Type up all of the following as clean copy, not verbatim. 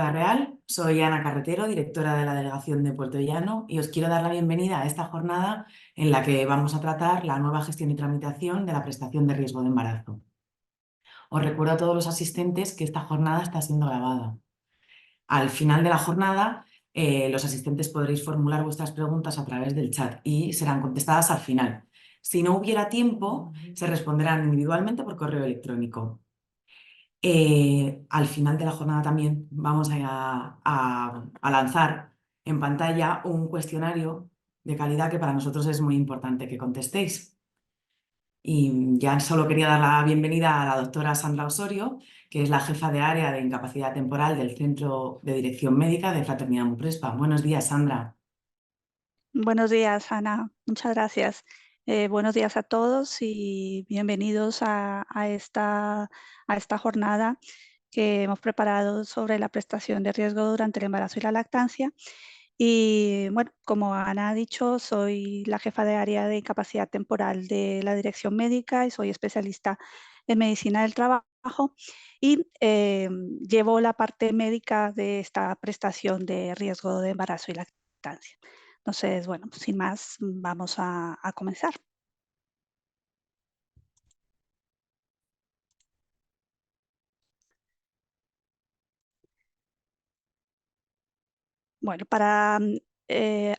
Ciudad Real, soy Ana Carretero, directora de la Delegación de Puerto Llano, y os quiero dar la bienvenida a esta jornada en la que vamos a tratar la nueva gestión y tramitación de la prestación de riesgo de embarazo. Os recuerdo a todos los asistentes que esta jornada está siendo grabada. Al final de la jornada, los asistentes podréis formular vuestras preguntas a través del chat y serán contestadas al final. Si no hubiera tiempo, se responderán individualmente por correo electrónico. Al final de la jornada también vamos a lanzar en pantalla un cuestionario de calidad que para nosotros es muy importante que contestéis. Y ya solo quería dar la bienvenida a la doctora Sandra Osorio, que es la jefa de área de incapacidad temporal del Centro de Dirección Médica de Fraternidad Muprespa. Buenos días, Sandra. Buenos días, Ana. Muchas gracias. Buenos días a todos y bienvenidos a esta jornada que hemos preparado sobre la prestación de riesgo durante el embarazo y la lactancia. Y bueno, como Ana ha dicho, soy la jefa de área de incapacidad temporal de la dirección médica y soy especialista en medicina del trabajo y llevo la parte médica de esta prestación de riesgo de embarazo y lactancia. Entonces, bueno, pues, sin más, vamos a comenzar. Bueno, a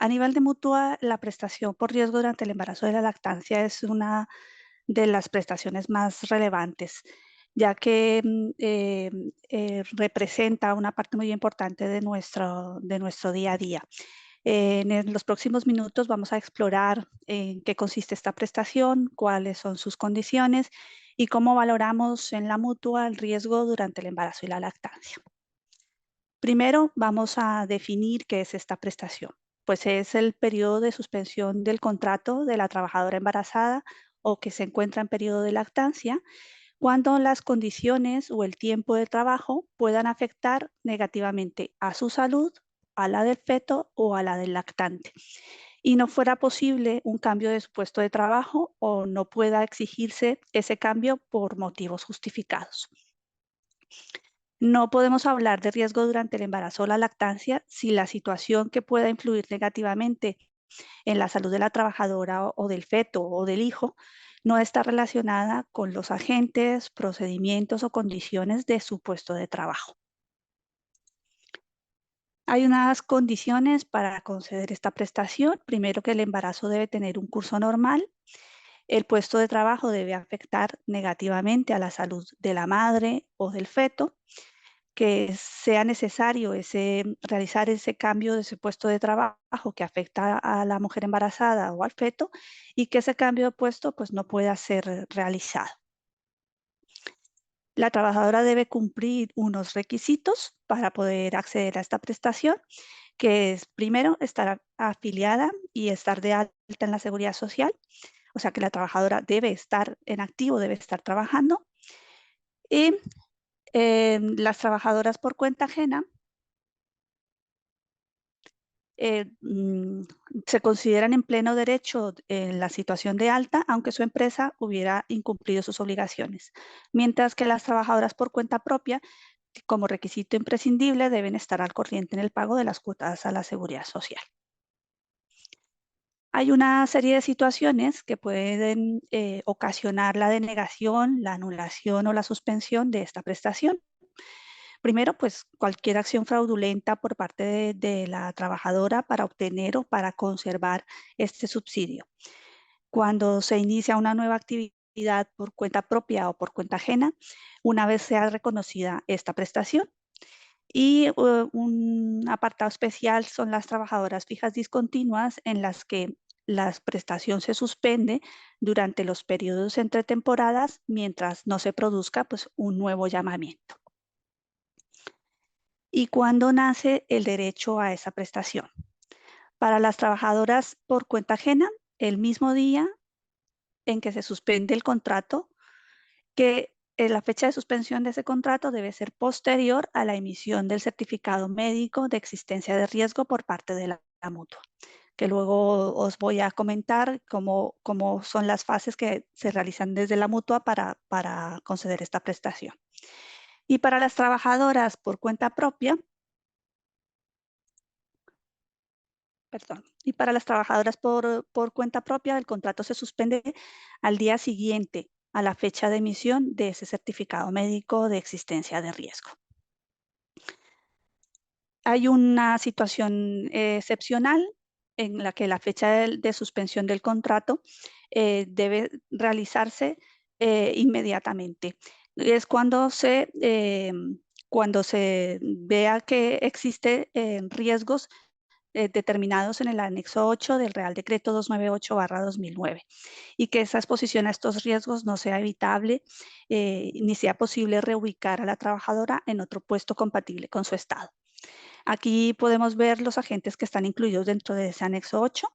nivel de mutua, la prestación por riesgo durante el embarazo y la lactancia es una de las prestaciones más relevantes, ya que representa una parte muy importante de nuestro día a día. En los próximos minutos vamos a explorar en qué consiste esta prestación, cuáles son sus condiciones y cómo valoramos en la mutua el riesgo durante el embarazo y la lactancia. Primero, vamos a definir qué es esta prestación. Pues es el periodo de suspensión del contrato de la trabajadora embarazada o que se encuentra en periodo de lactancia, cuando las condiciones o el tiempo de trabajo puedan afectar negativamente a su salud, a la del feto o a la del lactante, y no fuera posible un cambio de su puesto de trabajo o no pueda exigirse ese cambio por motivos justificados. No podemos hablar de riesgo durante el embarazo o la lactancia si la situación que pueda influir negativamente en la salud de la trabajadora o del feto o del hijo no está relacionada con los agentes, procedimientos o condiciones de su puesto de trabajo. Hay unas condiciones para conceder esta prestación. Primero, que el embarazo debe tener un curso normal. El puesto de trabajo debe afectar negativamente a la salud de la madre o del feto, que sea necesario realizar ese cambio de ese puesto de trabajo que afecta a la mujer embarazada o al feto y que ese cambio de puesto pues, no pueda ser realizado. La trabajadora debe cumplir unos requisitos para poder acceder a esta prestación, que es primero estar afiliada y estar de alta en la seguridad social, o sea que la trabajadora debe estar en activo, debe estar trabajando. Y las trabajadoras por cuenta ajena eh, mm, se consideran en pleno derecho en la situación de alta, aunque su empresa hubiera incumplido sus obligaciones, mientras que las trabajadoras por cuenta propia, como requisito imprescindible, deben estar al corriente en el pago de las cuotas a la seguridad social. Hay una serie de situaciones que pueden ocasionar la denegación, la anulación o la suspensión de esta prestación. Primero, pues cualquier acción fraudulenta por parte de la trabajadora para obtener o para conservar este subsidio. Cuando se inicia una nueva actividad por cuenta propia o por cuenta ajena, una vez sea reconocida esta prestación. Y un apartado especial son las trabajadoras fijas discontinuas, en las que la prestación se suspende durante los periodos entre temporadas mientras no se produzca pues, un nuevo llamamiento. ¿Y cuándo nace el derecho a esa prestación? Para las trabajadoras por cuenta ajena, el mismo día en que se suspende el contrato, que la fecha de suspensión de ese contrato debe ser posterior a la emisión del certificado médico de existencia de riesgo por parte de la mutua, que luego os voy a comentar cómo son las fases que se realizan desde la mutua para conceder esta prestación. Y para las trabajadoras por cuenta propia, Perdón. Y para las trabajadoras por cuenta propia, el contrato se suspende al día siguiente a la fecha de emisión de ese certificado médico de existencia de riesgo. Hay una situación excepcional en la que la fecha de suspensión del contrato debe realizarse inmediatamente. Es cuando se vea que existe riesgos determinados en el anexo 8 del Real Decreto 298/2009 y que esa exposición a estos riesgos no sea evitable ni sea posible reubicar a la trabajadora en otro puesto compatible con su estado. Aquí podemos ver los agentes que están incluidos dentro de ese anexo 8,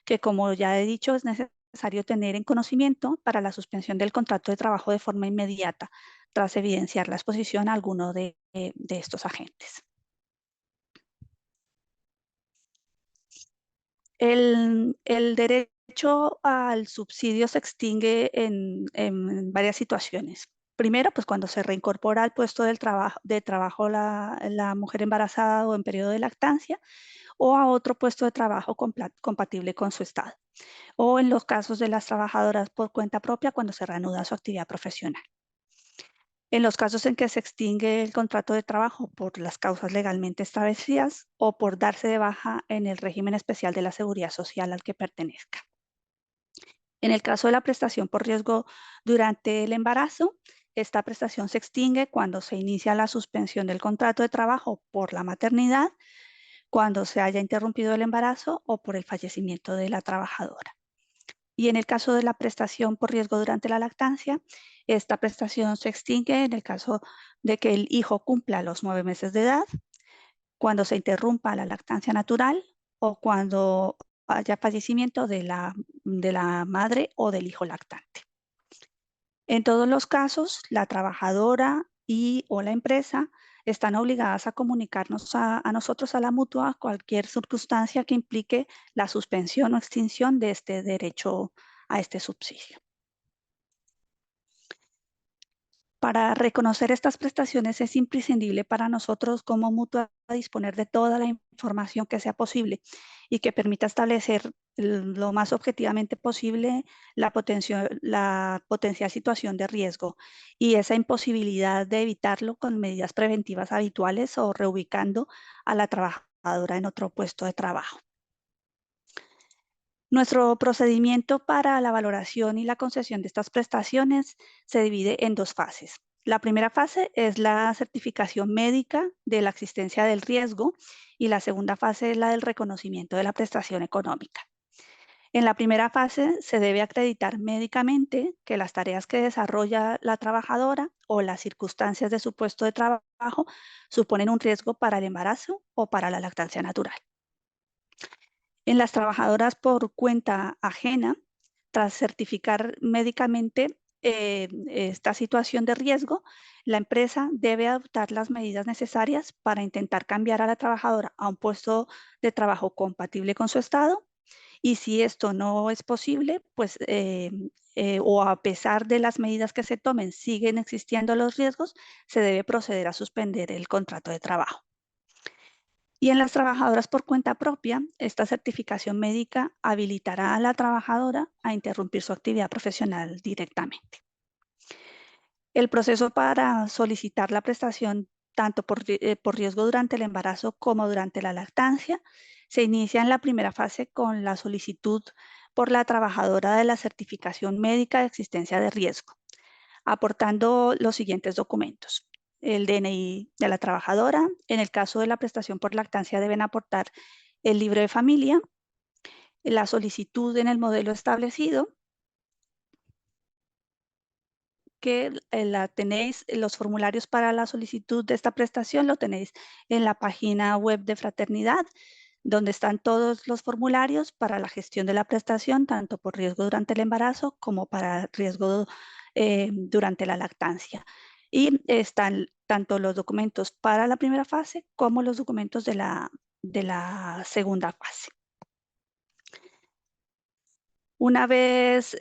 que como ya he dicho es necesario tener en conocimiento para la suspensión del contrato de trabajo de forma inmediata tras evidenciar la exposición a alguno de estos agentes. El derecho al subsidio se extingue en varias situaciones. Primero, pues cuando se reincorpora al puesto de trabajo la mujer embarazada o en periodo de lactancia o a otro puesto de trabajo compatible con su estado. O en los casos de las trabajadoras por cuenta propia cuando se reanuda su actividad profesional. En los casos en que se extingue el contrato de trabajo por las causas legalmente establecidas o por darse de baja en el régimen especial de la seguridad social al que pertenezca. En el caso de la prestación por riesgo durante el embarazo, esta prestación se extingue cuando se inicia la suspensión del contrato de trabajo por la maternidad, cuando se haya interrumpido el embarazo o por el fallecimiento de la trabajadora. Y en el caso de la prestación por riesgo durante la lactancia, esta prestación se extingue en el caso de que el hijo cumpla los 9 meses de edad, cuando se interrumpa la lactancia natural o cuando haya fallecimiento de la madre o del hijo lactante. En todos los casos, la trabajadora o la empresa están obligadas a comunicarnos a nosotros, a la mutua, cualquier circunstancia que implique la suspensión o extinción de este derecho a este subsidio. Para reconocer estas prestaciones es imprescindible para nosotros como mutua disponer de toda la información que sea posible y que permita establecer lo más objetivamente posible la potencial situación de riesgo y esa imposibilidad de evitarlo con medidas preventivas habituales o reubicando a la trabajadora en otro puesto de trabajo. Nuestro procedimiento para la valoración y la concesión de estas prestaciones se divide en 2 fases. La primera fase es la certificación médica de la existencia del riesgo y la segunda fase es la del reconocimiento de la prestación económica. En la primera fase se debe acreditar médicamente que las tareas que desarrolla la trabajadora o las circunstancias de su puesto de trabajo suponen un riesgo para el embarazo o para la lactancia natural. En las trabajadoras por cuenta ajena, tras certificar médicamente esta situación de riesgo, la empresa debe adoptar las medidas necesarias para intentar cambiar a la trabajadora a un puesto de trabajo compatible con su estado y si esto no es posible, pues o a pesar de las medidas que se tomen siguen existiendo los riesgos, se debe proceder a suspender el contrato de trabajo. Y en las trabajadoras por cuenta propia, esta certificación médica habilitará a la trabajadora a interrumpir su actividad profesional directamente. El proceso para solicitar la prestación tanto por riesgo durante el embarazo como durante la lactancia se inicia en la primera fase con la solicitud por la trabajadora de la certificación médica de existencia de riesgo, aportando los siguientes documentos. El DNI de la trabajadora. En el caso de la prestación por lactancia deben aportar el libro de familia, la solicitud en el modelo establecido, que la tenéis, los formularios para la solicitud de esta prestación lo tenéis en la página web de Fraternidad, donde están todos los formularios para la gestión de la prestación, tanto por riesgo durante el embarazo como para riesgo durante la lactancia. Y están tanto los documentos para la primera fase como los documentos de la segunda fase. Una vez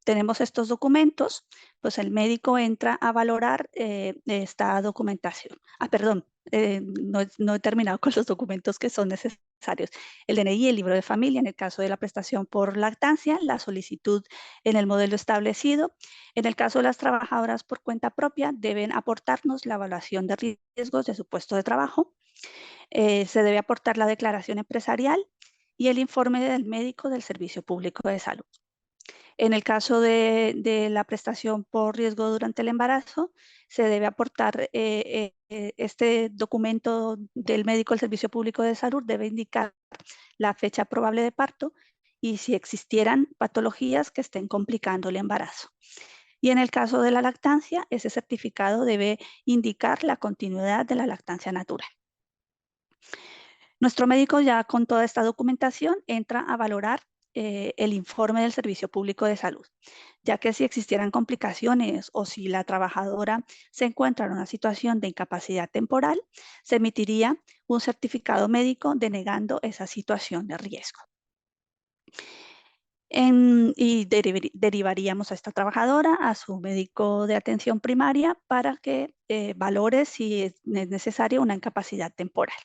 tenemos estos documentos, pues el médico entra a valorar esta documentación. Perdón, no he terminado con los documentos que son necesarios. El DNI, el libro de familia, en el caso de la prestación por lactancia, la solicitud en el modelo establecido. En el caso de las trabajadoras por cuenta propia, deben aportarnos la evaluación de riesgos de su puesto de trabajo. Se debe aportar la declaración empresarial y el informe del médico del Servicio Público de Salud. En el caso de la prestación por riesgo durante el embarazo, se debe aportar este documento del médico del Servicio Público de Salud, debe indicar la fecha probable de parto y si existieran patologías que estén complicando el embarazo. Y en el caso de la lactancia, ese certificado debe indicar la continuidad de la lactancia natural. Nuestro médico ya con toda esta documentación entra a valorar el informe del Servicio Público de Salud, ya que si existieran complicaciones o si la trabajadora se encuentra en una situación de incapacidad temporal, se emitiría un certificado médico denegando esa situación de riesgo. Y derivaríamos a esta trabajadora a su médico de atención primaria para que valore si es necesaria una incapacidad temporal.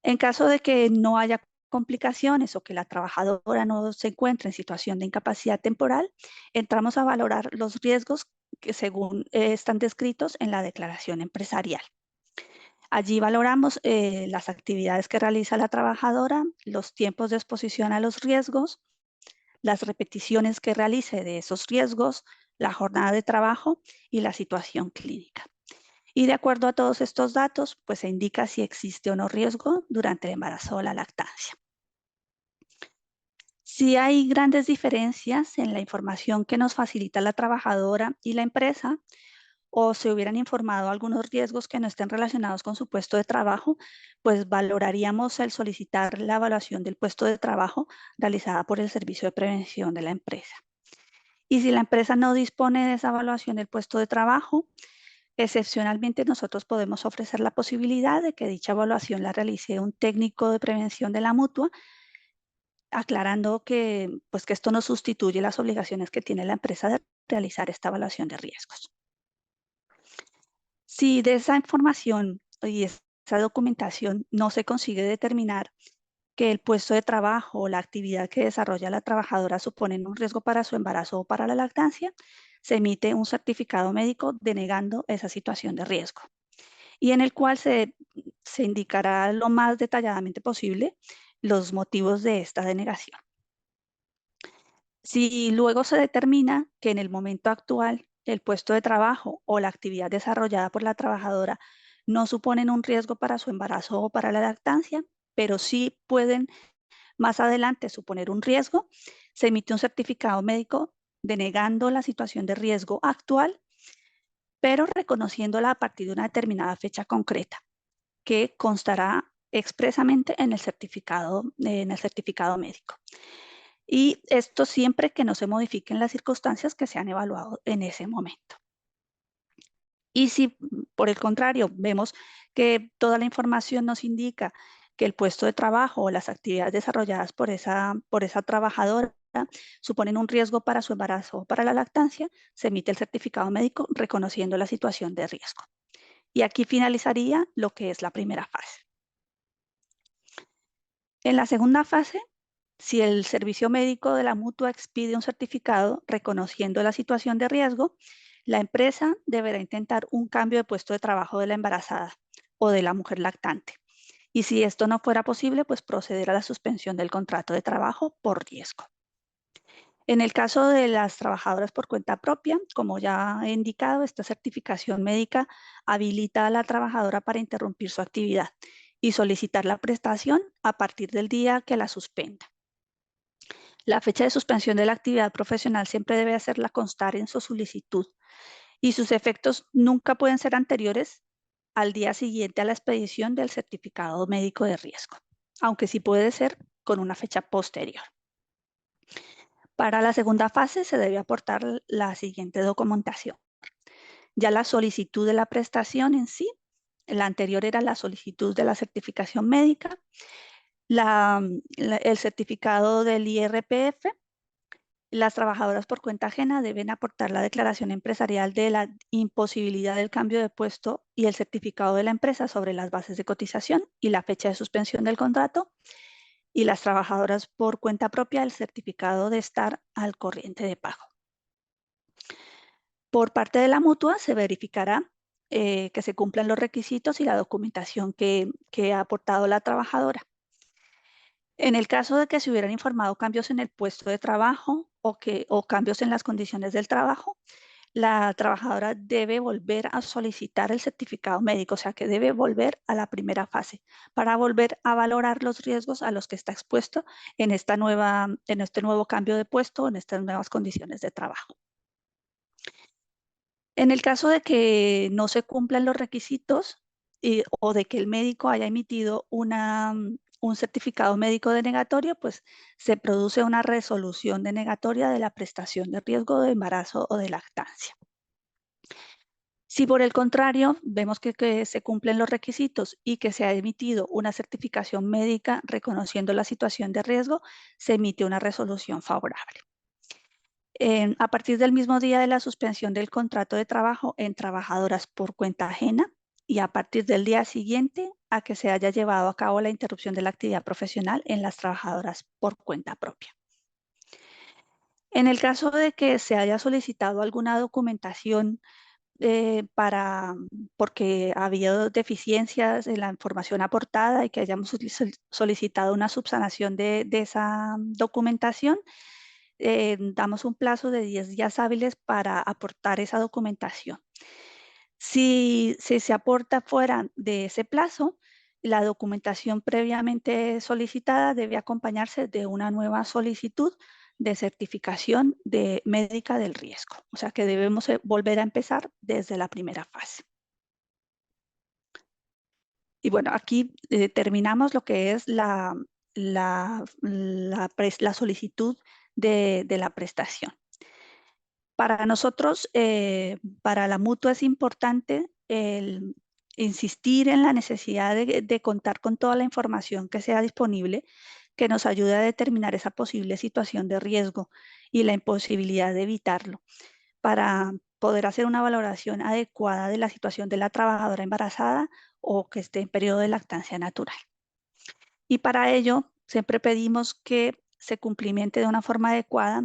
En caso de que no haya complicaciones o que la trabajadora no se encuentre en situación de incapacidad temporal, entramos a valorar los riesgos que según están descritos en la declaración empresarial. Allí valoramos las actividades que realiza la trabajadora, los tiempos de exposición a los riesgos, las repeticiones que realice de esos riesgos, la jornada de trabajo y la situación clínica. Y de acuerdo a todos estos datos, pues se indica si existe o no riesgo durante el embarazo o la lactancia. Si hay grandes diferencias en la información que nos facilita la trabajadora y la empresa, o se hubieran informado algunos riesgos que no estén relacionados con su puesto de trabajo, pues valoraríamos el solicitar la evaluación del puesto de trabajo realizada por el Servicio de Prevención de la empresa. Y si la empresa no dispone de esa evaluación del puesto de trabajo, excepcionalmente, nosotros podemos ofrecer la posibilidad de que dicha evaluación la realice un técnico de prevención de la mutua, aclarando que, pues, que esto no sustituye las obligaciones que tiene la empresa de realizar esta evaluación de riesgos. Si de esa información y esa documentación no se consigue determinar que el puesto de trabajo o la actividad que desarrolla la trabajadora suponen un riesgo para su embarazo o para la lactancia, se emite un certificado médico denegando esa situación de riesgo, y en el cual se indicará lo más detalladamente posible los motivos de esta denegación. Si luego se determina que en el momento actual el puesto de trabajo o la actividad desarrollada por la trabajadora no suponen un riesgo para su embarazo o para la lactancia, pero sí pueden más adelante suponer un riesgo, se emite un certificado médico denegando la situación de riesgo actual, pero reconociéndola a partir de una determinada fecha concreta, que constará expresamente en el certificado médico. Y esto siempre que no se modifiquen las circunstancias que se han evaluado en ese momento. Y si, por el contrario, vemos que toda la información nos indica que el puesto de trabajo o las actividades desarrolladas por esa trabajadora suponen un riesgo para su embarazo o para la lactancia, se emite el certificado médico reconociendo la situación de riesgo. Y aquí finalizaría lo que es la primera fase. En la segunda fase, si el servicio médico de la mutua expide un certificado reconociendo la situación de riesgo, la empresa deberá intentar un cambio de puesto de trabajo de la embarazada o de la mujer lactante. Y si esto no fuera posible, pues proceder a la suspensión del contrato de trabajo por riesgo. En el caso de las trabajadoras por cuenta propia, como ya he indicado, esta certificación médica habilita a la trabajadora para interrumpir su actividad y solicitar la prestación a partir del día que la suspenda. La fecha de suspensión de la actividad profesional siempre debe hacerla constar en su solicitud y sus efectos nunca pueden ser anteriores al día siguiente a la expedición del certificado médico de riesgo, aunque sí puede ser con una fecha posterior. Para la segunda fase se debe aportar la siguiente documentación. Ya la solicitud de la prestación en sí, la anterior era la solicitud de la certificación médica, El certificado del IRPF. Las trabajadoras por cuenta ajena deben aportar la declaración empresarial de la imposibilidad del cambio de puesto y el certificado de la empresa sobre las bases de cotización y la fecha de suspensión del contrato. Y las trabajadoras por cuenta propia, el certificado de estar al corriente de pago. Por parte de la mutua se verificará que se cumplan los requisitos y la documentación que ha aportado la trabajadora. En el caso de que se hubieran informado cambios en el puesto de trabajo o cambios en las condiciones del trabajo, la trabajadora debe volver a solicitar el certificado médico, o sea que debe volver a la primera fase para volver a valorar los riesgos a los que está expuesto en este nuevo cambio de puesto, en estas nuevas condiciones de trabajo. En el caso de que no se cumplan los requisitos o de que el médico haya emitido un certificado médico denegatorio, pues se produce una resolución denegatoria de la prestación de riesgo de embarazo o de lactancia. Si por el contrario vemos que se cumplen los requisitos y que se ha emitido una certificación médica reconociendo la situación de riesgo, se emite una resolución favorable. A partir del mismo día de la suspensión del contrato de trabajo en trabajadoras por cuenta ajena y a partir del día siguiente a que se haya llevado a cabo la interrupción de la actividad profesional en las trabajadoras por cuenta propia. En el caso de que se haya solicitado alguna documentación porque ha habido deficiencias en la información aportada y que hayamos solicitado una subsanación de esa documentación, damos un plazo de 10 días hábiles para aportar esa documentación. Si se aporta fuera de ese plazo, la documentación previamente solicitada debe acompañarse de una nueva solicitud de certificación médica del riesgo. O sea que debemos volver a empezar desde la primera fase. Y bueno, aquí terminamos lo que es la solicitud de la prestación. Para nosotros, para la mutua es importante el insistir en la necesidad de contar con toda la información que sea disponible, que nos ayude a determinar esa posible situación de riesgo y la imposibilidad de evitarlo, para poder hacer una valoración adecuada de la situación de la trabajadora embarazada o que esté en periodo de lactancia natural. Y para ello, siempre pedimos que se cumplimente de una forma adecuada,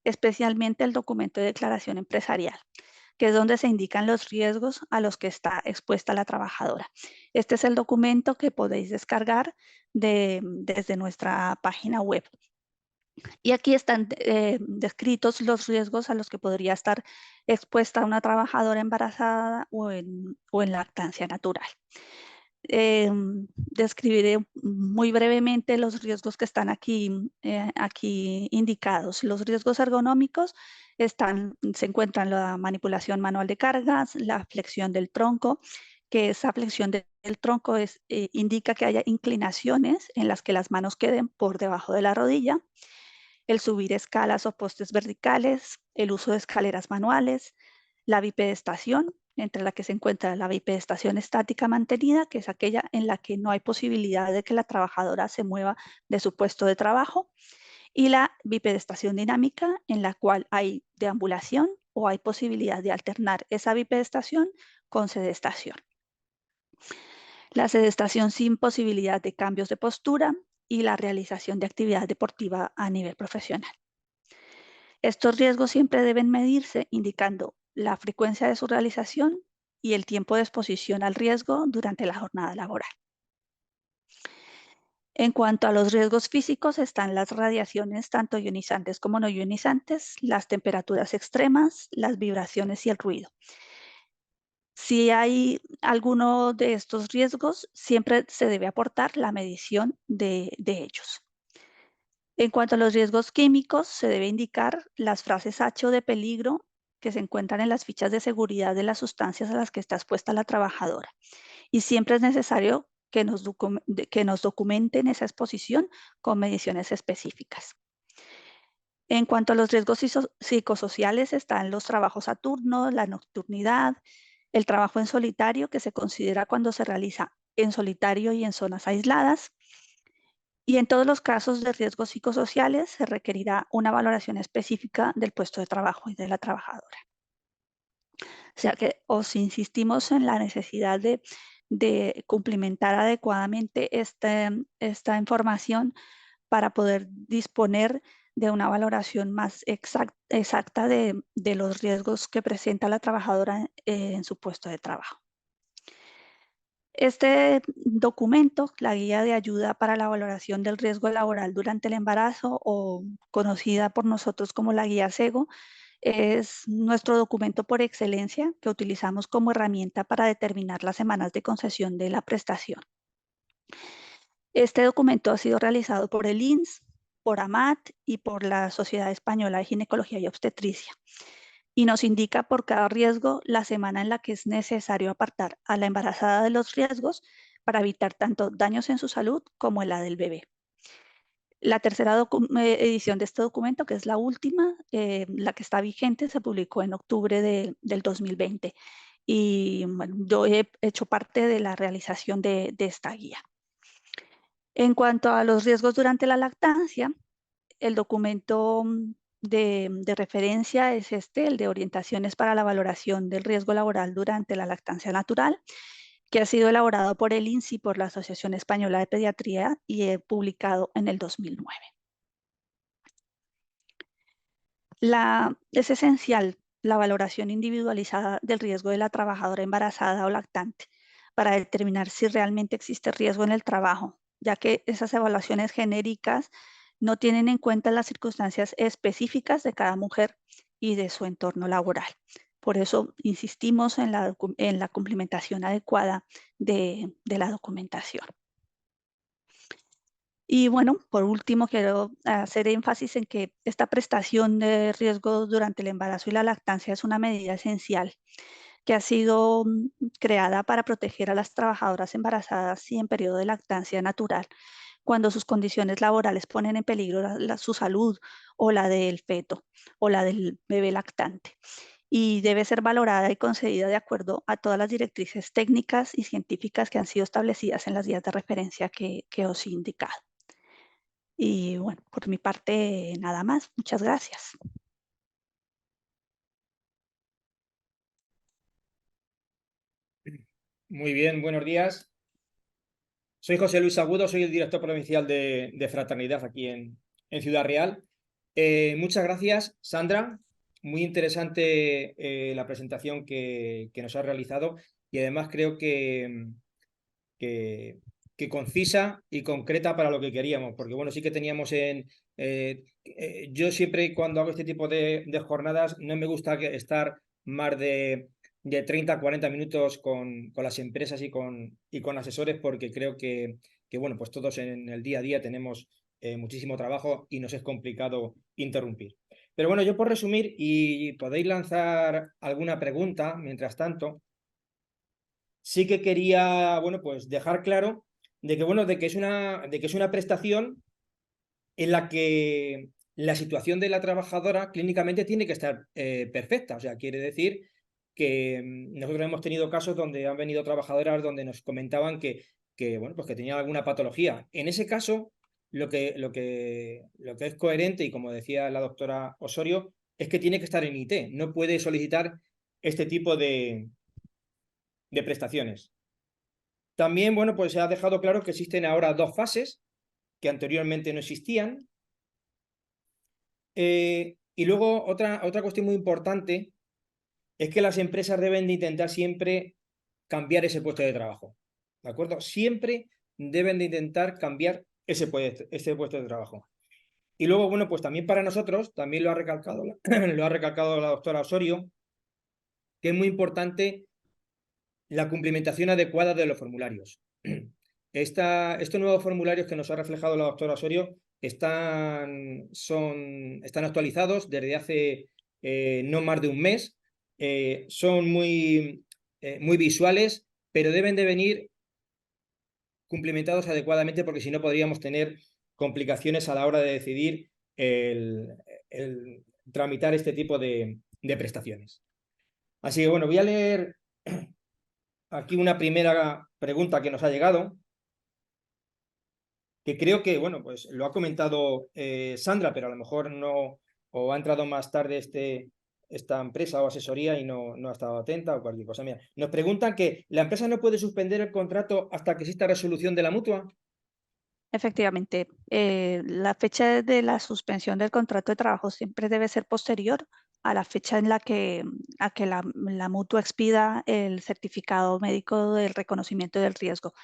especialmente el documento de declaración empresarial, que es donde se indican los riesgos a los que está expuesta la trabajadora. Este es el documento que podéis descargar desde nuestra página web. Y aquí están descritos los riesgos a los que podría estar expuesta una trabajadora embarazada o en lactancia natural. Describiré muy brevemente los riesgos que están aquí indicados. Los riesgos ergonómicos se encuentran la manipulación manual de cargas, la flexión del tronco, que esa flexión del tronco indica que haya inclinaciones en las que las manos queden por debajo de la rodilla, el subir escalas o postes verticales, el uso de escaleras manuales, la bipedestación, entre la que se encuentra la bipedestación estática mantenida, que es aquella en la que no hay posibilidad de que la trabajadora se mueva de su puesto de trabajo, y la bipedestación dinámica, en la cual hay deambulación o hay posibilidad de alternar esa bipedestación con sedestación. La sedestación sin posibilidad de cambios de postura y la realización de actividad deportiva a nivel profesional. Estos riesgos siempre deben medirse indicando la frecuencia de su realización y el tiempo de exposición al riesgo durante la jornada laboral. En cuanto a los riesgos físicos, están las radiaciones tanto ionizantes como no ionizantes, las temperaturas extremas, las vibraciones y el ruido. Si hay alguno de estos riesgos, siempre se debe aportar la medición de ellos. En cuanto a los riesgos químicos, se debe indicar las frases H o de peligro que se encuentran en las fichas de seguridad de las sustancias a las que está expuesta la trabajadora. Y siempre es necesario que nos documenten esa exposición con mediciones específicas. En cuanto a los riesgos psicosociales, están los trabajos a turno, la nocturnidad, el trabajo en solitario, que se considera cuando se realiza en solitario y en zonas aisladas, Y en todos los casos de riesgos psicosociales se requerirá una valoración específica del puesto de trabajo y de la trabajadora. O sea que os insistimos en la necesidad de cumplimentar adecuadamente esta información para poder disponer de una valoración más exacta de los riesgos que presenta la trabajadora en su puesto de trabajo. Este documento, la guía de ayuda para la valoración del riesgo laboral durante el embarazo, o conocida por nosotros como la guía SEGO, es nuestro documento por excelencia que utilizamos como herramienta para determinar las semanas de concesión de la prestación. Este documento ha sido realizado por el INS, por AMAT y por la Sociedad Española de Ginecología y Obstetricia, y nos indica por cada riesgo la semana en la que es necesario apartar a la embarazada de los riesgos para evitar tanto daños en su salud como en la del bebé. La tercera edición de este documento, que es la última, la que está vigente, se publicó en octubre del 2020 y bueno, yo he hecho parte de la realización de esta guía. En cuanto a los riesgos durante la lactancia, el documento de referencia es el de orientaciones para la valoración del riesgo laboral durante la lactancia natural, que ha sido elaborado por el INSI y por la Asociación Española de Pediatría y publicado en el 2009. Es esencial la valoración individualizada del riesgo de la trabajadora embarazada o lactante para determinar si realmente existe riesgo en el trabajo, ya que esas evaluaciones genéricas no tienen en cuenta las circunstancias específicas de cada mujer y de su entorno laboral. Por eso insistimos en la cumplimentación adecuada de la documentación. Y bueno, por último, quiero hacer énfasis en que esta prestación de riesgo durante el embarazo y la lactancia es una medida esencial que ha sido creada para proteger a las trabajadoras embarazadas y en periodo de lactancia natural, cuando sus condiciones laborales ponen en peligro su salud o la del feto o la del bebé lactante. Y debe ser valorada y concedida de acuerdo a todas las directrices técnicas y científicas que han sido establecidas en las guías de referencia que os he indicado. Y bueno, por mi parte, nada más. Muchas gracias. Muy bien, buenos días. Soy José Luis Agudo, soy el director provincial de Fraternidad aquí en Ciudad Real. Muchas gracias, Sandra. Muy interesante la presentación que nos has realizado y además creo que, que concisa y concreta para lo que queríamos, porque bueno, sí que teníamos yo siempre cuando hago este tipo de jornadas no me gusta estar más de 30 a 40 minutos con las empresas y con asesores, porque creo que bueno, pues todos en el día a día tenemos muchísimo trabajo y nos es complicado interrumpir. Pero bueno, yo por resumir, y podéis lanzar alguna pregunta mientras tanto, sí que quería, bueno, pues dejar claro de que, bueno, de que es una prestación en la que la situación de la trabajadora clínicamente tiene que estar perfecta. O sea, quiere decir que nosotros hemos tenido casos donde han venido trabajadoras donde nos comentaban bueno, pues que tenían alguna patología. En ese caso, lo que es coherente, y como decía la doctora Osorio, es que tiene que estar en IT. No puede solicitar este tipo de prestaciones. También, bueno, pues se ha dejado claro que existen ahora dos fases que anteriormente no existían. Y luego otra cuestión muy importante es que las empresas deben de intentar siempre cambiar ese puesto de trabajo. ¿De acuerdo? Siempre deben de intentar cambiar ese puesto de trabajo. Y luego, bueno, pues también para nosotros, también lo ha recalcado, lo ha recalcado la doctora Osorio, que es muy importante la cumplimentación adecuada de los formularios. Estos nuevos formularios que nos ha reflejado la doctora Osorio están actualizados desde hace no más de un mes. Son muy visuales, pero deben de venir cumplimentados adecuadamente, porque si no podríamos tener complicaciones a la hora de decidir el tramitar este tipo de prestaciones. Así que bueno, voy a leer aquí una primera pregunta que nos ha llegado, que creo que, bueno, pues lo ha comentado Sandra, pero a lo mejor no, o ha entrado más tarde esta empresa o asesoría y no ha estado atenta o cualquier cosa. Mira, nos preguntan que la empresa no puede suspender el contrato hasta que exista resolución de la mutua. Efectivamente, la fecha de la suspensión del contrato de trabajo siempre debe ser posterior a la fecha en la que, la mutua expida el certificado médico del reconocimiento del riesgo,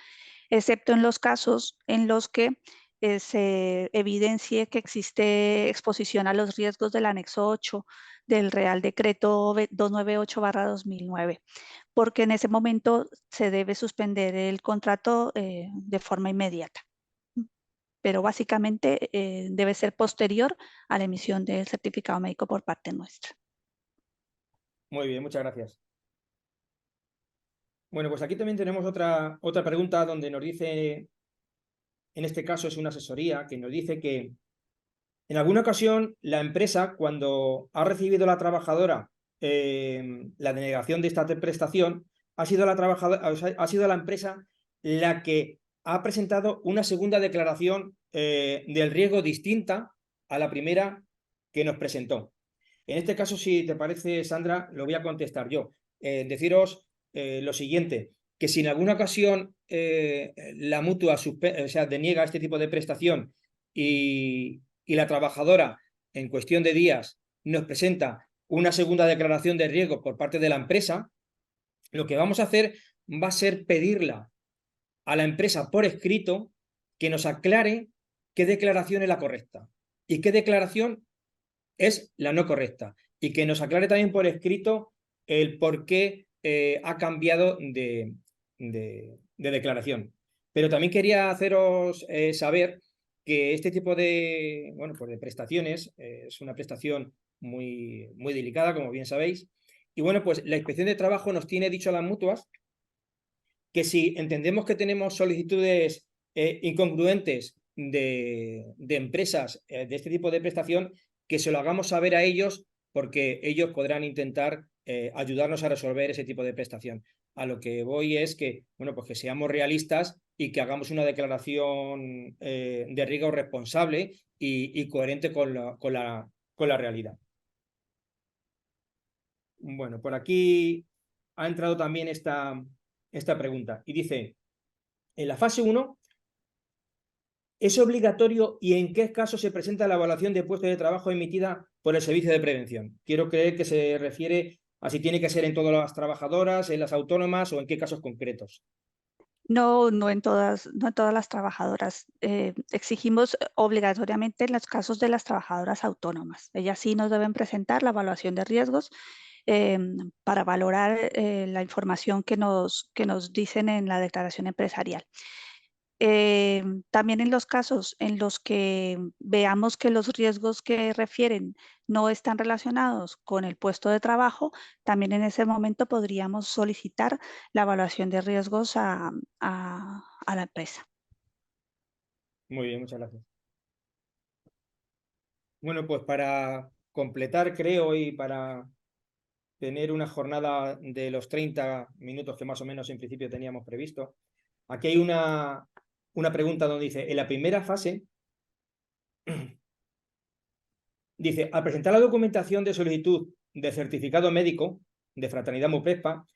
excepto en los casos en los que se evidencie que existe exposición a los riesgos del anexo 8 del Real Decreto 298/2009, porque en ese momento se debe suspender el contrato de forma inmediata. Pero básicamente debe ser posterior a la emisión del certificado médico por parte nuestra. Muy bien, muchas gracias. Bueno, pues aquí también tenemos otra pregunta donde nos dice, en este caso es una asesoría, que nos dice que en alguna ocasión la empresa, cuando ha recibido la trabajadora la denegación de esta prestación, ha sido la empresa la que ha presentado una segunda declaración del riesgo distinta a la primera que nos presentó. En este caso, si te parece, Sandra, lo voy a contestar yo. Deciros lo siguiente, que si en alguna ocasión la mutua deniega este tipo de prestación y la trabajadora en cuestión de días nos presenta una segunda declaración de riesgo por parte de la empresa, lo que vamos a hacer va a ser pedirla a la empresa por escrito que nos aclare qué declaración es la correcta y qué declaración es la no correcta, y que nos aclare también por escrito el por qué ha cambiado de declaración. Pero también quería haceros saber que este tipo de, bueno, pues de prestaciones es una prestación muy, muy delicada, como bien sabéis. Y bueno, pues la Inspección de Trabajo nos tiene dicho a las mutuas que si entendemos que tenemos solicitudes incongruentes de empresas de este tipo de prestación, que se lo hagamos saber a ellos, porque ellos podrán intentar ayudarnos a resolver ese tipo de prestación. A lo que voy es que, bueno, pues que seamos realistas y que hagamos una declaración de riesgo responsable y coherente con la realidad. Bueno, por aquí ha entrado también esta pregunta y dice, en la fase 1, ¿es obligatorio y en qué caso se presenta la evaluación de puesto de trabajo emitida por el Servicio de Prevención? Quiero creer que se refiere a si tiene que ser en todas las trabajadoras, en las autónomas o en qué casos concretos. No, no en todas las trabajadoras. Exigimos obligatoriamente en los casos de las trabajadoras autónomas. Ellas sí nos deben presentar la evaluación de riesgos para valorar la información que nos dicen en la declaración empresarial. También en los casos en los que veamos que los riesgos que refieren no están relacionados con el puesto de trabajo, también en ese momento podríamos solicitar la evaluación de riesgos a la empresa. Muy bien, muchas gracias. Bueno, pues para completar, creo, y para tener una jornada de los 30 minutos que más o menos en principio teníamos previsto, aquí hay una pregunta donde dice, en la primera fase, dice, al presentar la documentación de solicitud de certificado médico de Fraternidad MUPESPA,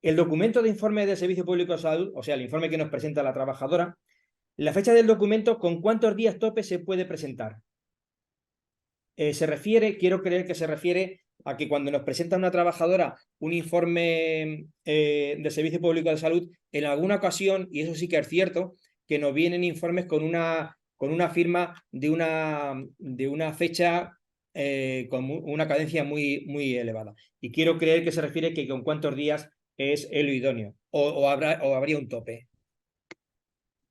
el documento de informe del Servicio Público de Salud, o sea, el informe que nos presenta la trabajadora, la fecha del documento, ¿con cuántos días tope se puede presentar? Se refiere, quiero creer que se refiere a que cuando nos presenta una trabajadora un informe del Servicio Público de Salud, en alguna ocasión, y eso sí que es cierto, que nos vienen informes con una firma de una fecha con una cadencia muy, muy elevada. Y quiero creer que se refiere que con cuántos días es lo idóneo, o habría un tope.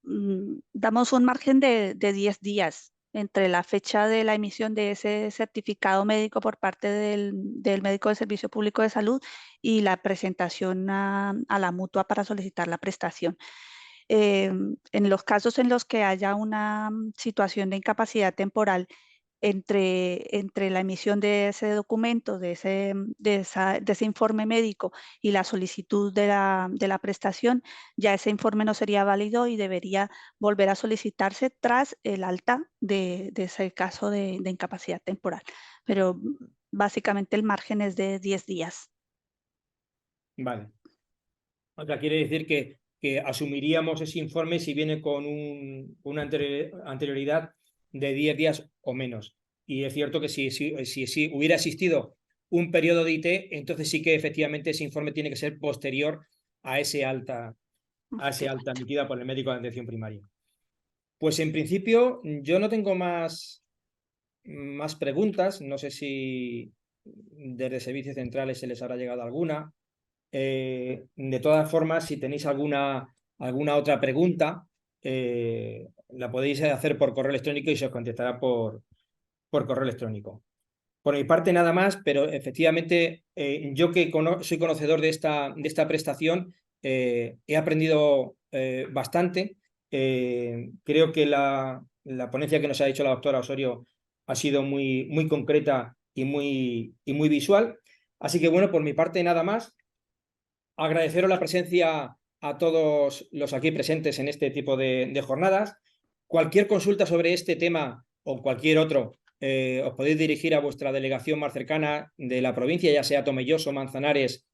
Damos un margen de 10 días entre la fecha de la emisión de ese certificado médico por parte del médico del Servicio Público de Salud y la presentación a la mutua para solicitar la prestación. En los casos en los que haya una situación de incapacidad temporal entre la emisión de ese documento, de ese informe médico y la solicitud de la prestación, ya ese informe no sería válido y debería volver a solicitarse tras el alta de ese caso de incapacidad temporal. Pero básicamente el margen es de 10 días. Vale. O sea, quiere decir que asumiríamos ese informe si viene con una anterioridad de 10 días o menos. Y es cierto que si hubiera existido un periodo de IT, entonces sí que efectivamente ese informe tiene que ser posterior a ese alta emitida por el médico de atención primaria. Pues en principio yo no tengo más preguntas. No sé si desde servicios centrales se les habrá llegado alguna. De todas formas, si tenéis alguna otra pregunta, la podéis hacer por correo electrónico y se os contestará por correo electrónico. Por mi parte, nada más, pero efectivamente, yo que soy conocedor de esta prestación, he aprendido bastante. Creo que la ponencia que nos ha hecho la doctora Osorio ha sido muy, muy concreta y muy visual. Así que, bueno, por mi parte, nada más. Agradeceros la presencia a todos los aquí presentes en este tipo de jornadas. Cualquier consulta sobre este tema o cualquier otro, os podéis dirigir a vuestra delegación más cercana de la provincia, ya sea Tomelloso, Manzanares,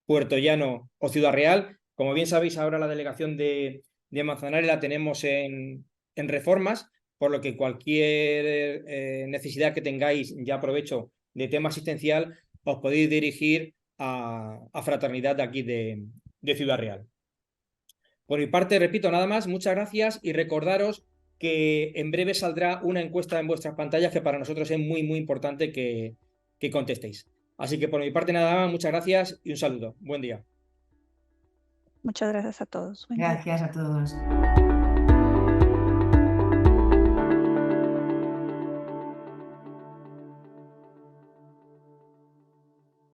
Puerto Llano o Ciudad Real. Como bien sabéis, ahora la delegación de Manzanares la tenemos en Reformas, por lo que cualquier necesidad que tengáis, ya aprovecho, de tema asistencial, os podéis dirigir a Fraternidad de aquí de Ciudad Real. Por mi parte, repito, nada más, muchas gracias y recordaros que en breve saldrá una encuesta en vuestras pantallas que para nosotros es muy, muy importante que contestéis. Así que por mi parte nada más, muchas gracias y un saludo. Buen día. Muchas gracias a todos. Buen día. Gracias a todos.